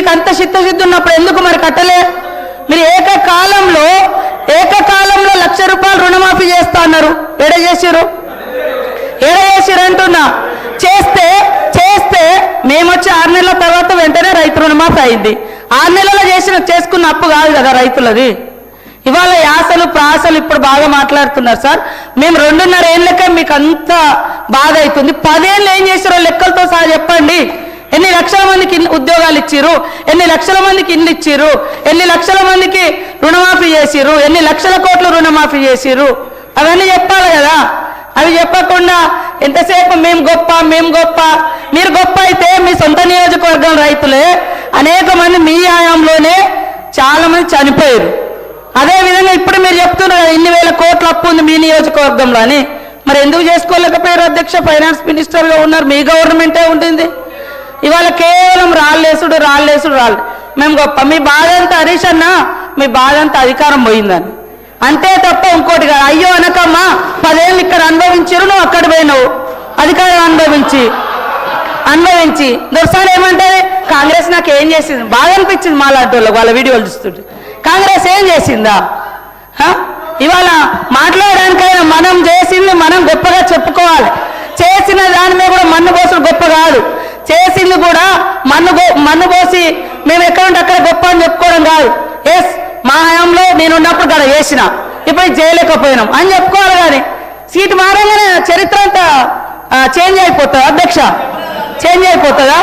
మీకు అంత చిత్తశుద్ధి ఉన్నప్పుడు ఎందుకు మరి కట్టలే? మీరు ఏకకాలంలో 1,00,000 రూపాయలు రుణమాఫీ చేస్తా అన్నారు. ఎడ చేసిరు అంటున్నా. చేస్తే మేము వచ్చి 6 నెలల తర్వాత వెంటనే రైతు రుణమాఫీ అయింది. 6 నెలల్లో చేసుకున్న అప్పు కాదు కదా రైతులది. ఇవాళ యాసలు ప్రాసలు ఇప్పుడు బాగా మాట్లాడుతున్నారు సార్. మేము 2.5 ఏళ్ళకే మీకు అంత బాధ అవుతుంది. 10 ఏళ్ళు ఏం చేసారో లెక్కలతో సహా చెప్పండి. ఎన్ని లక్షల మందికి ఉద్యోగాలు ఇచ్చిర్రు, ఎన్ని లక్షల మందికి ఇల్లు ఇచ్చిర్రు, ఎన్ని లక్షల మందికి రుణమాఫీ చేసిర్రు, ఎన్ని లక్షల కోట్లు రుణమాఫీ చేసిర్రు, అవన్నీ చెప్పాలి కదా. అవి చెప్పకుండా ఎంతసేపు మేము గొప్ప. మీరు గొప్ప అయితే మీ సొంత నియోజకవర్గం రైతులే అనేక మంది మీ హయాంలోనే చాలా మంది చనిపోయారు. అదేవిధంగా ఇప్పుడు మీరు చెప్తున్నారు కదా ఇన్ని వేల కోట్ల అప్పు ఉంది మీ నియోజకవర్గంలో అని. మరి ఎందుకు చేసుకోలేకపోయారు అధ్యక్ష? ఫైనాన్స్ మినిస్టర్గా ఉన్నారు, మీ గవర్నమెంటే ఉంటుంది. ఇవాళ కేవలం రాళ్ళేసుడు. మేము గొప్ప. మీ బాధ అంతా హరీష్ అన్న, మీ బాధ అంతా అధికారం పోయిందని అంతే తప్ప ఇంకోటి కాదు. అయ్యో అనకమ్మా, 10 ఏళ్ళు ఇక్కడ అనుభవించారు, నువ్వు అక్కడ పోయినావు అధికారం అనుభవించి దొరసారి ఏమంటే కాంగ్రెస్ నాకు ఏం చేసింది బాగా అనిపించింది. మాలాంటి వాళ్ళ వీడియోలు చూస్తుంటే కాంగ్రెస్ ఏం చేసిందా? ఇవాళ మాట్లాడడానికైనా మనం చేసింది మనం గొప్పగా చెప్పుకోవాలి. చేసిన దాని మీద కూడా మన్ను పోసుడు గొప్ప కాదు. చేసింది కూడా మన్ను పోసి మేము ఎక్కడుంటే అక్కడ గొప్ప అని చెప్పుకోవడం కాదు. ఎస్ మా హయాంలో నేను ఉన్నప్పుడు కదా చేసిన, ఇప్పుడు చేయలేకపోయినాం అని చెప్పుకోవాలి. కానీ సీటు మారంగానే చరిత్ర అంతా చేంజ్ అయిపోతుందా అధ్యక్ష? చేంజ్ అయిపోతుందా?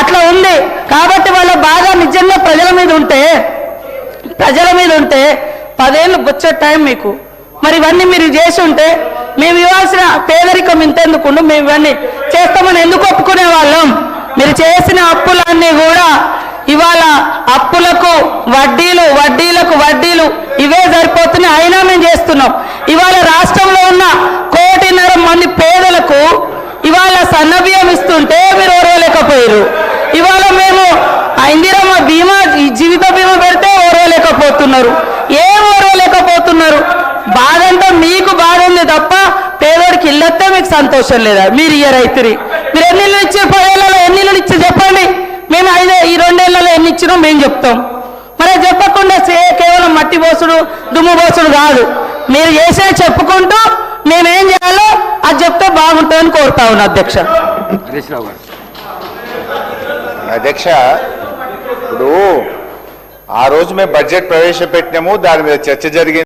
అట్లా ఉంది. కాబట్టి వాళ్ళ బాగా నిజంగా ప్రజల మీద ఉంటే 10 ఏళ్ళు వచ్చే టైం మీకు. మరి ఇవన్నీ మీరు చేసి ఉంటే మేము ఇవ్వాల్సిన పేదరికం ఇంతెందుకుండు, మేము ఇవన్నీ చేస్తామని ఎందుకు ఒప్పుకునే వాళ్ళం? మీరు చేసిన అప్పులన్నీ కూడా ఇవాళ అప్పులకు వడ్డీలు ఇవే సరిపోతున్నాయి. అయినా మేము చేస్తున్నాం. ఇవాళ రాష్ట్రంలో ఉన్న 1.5 కోటి మంది పేదలకు ఇవాళ సన్నబియ్యం ఇస్తుంటే మీరు ఓర్వలేకపోయారు. ఇవాళ మేము ఇందిరమ్మ బీమా జీవిత బీమా పెడితే ఓర్వలేకపోతున్నారు. ఏం ఓర్వలేకపోతున్నారు? బాధ అంటే మీకు బాధ ఉంది తప్ప పేదోడికి ఇల్లొస్తే మీకు సంతోషం లేదా? మీరు రైతురి మీరు ఎన్ని ఇళ్ళు ఇచ్చే 10 ఏళ్లలో ఎన్ని ఇళ్ళు ఇచ్చి చెప్పండి. మేము ఈ 2 ఏళ్లలో ఎన్ని ఇచ్చినో మేము చెప్తాం. మరి చెప్పకుండా కేవలం మట్టి పోసుడు దుమ్ము పోసుడు కాదు. మీరు చేసే చెప్పుకుంటూ మేమేం చేయాలో అది చెప్తే బాగుంటుందని కోరుతా ఉన్నా అధ్యక్ష. అధ్యక్ష, ఇప్పుడు ఆ రోజు మేము బడ్జెట్ ప్రవేశపెట్టినాము, దాని మీద చర్చ జరిగింది.